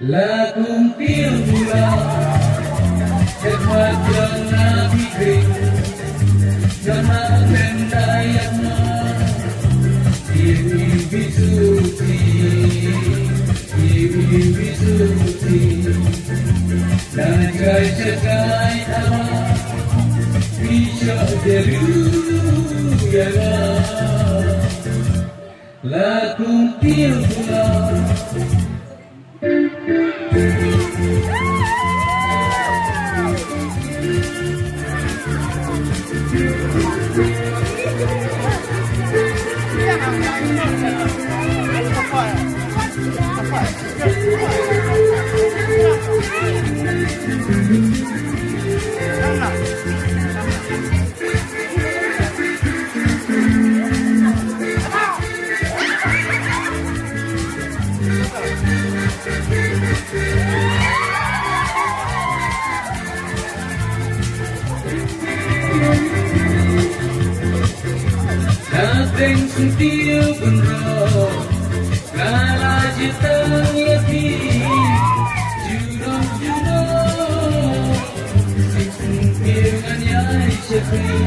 Lakum Tiew Kulap Khidmat yang Nabi Kering Jana Bendayatna Iwi Bisuti Iwi Bisuti Najai Cekai Amat Bisa Deru Yaga Lakum Tiew Kulap Nothing sentil benar Kala jetang yati Jurang-jurang Sik sentil nganyai syakri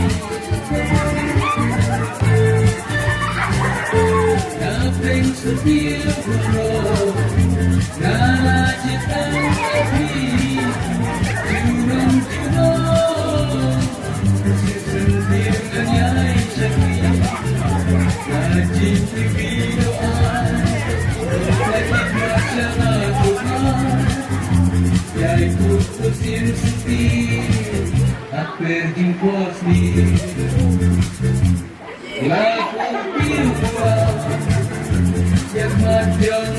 Nothing sentil benar Kala jetang yati Jurang-jurang Sik sentil nganyai syakri Haji TV doa Lagi baca Al-Quran Ya ikut usin setir Akhir jimpos di Lakum Tiew Kulap Yang madang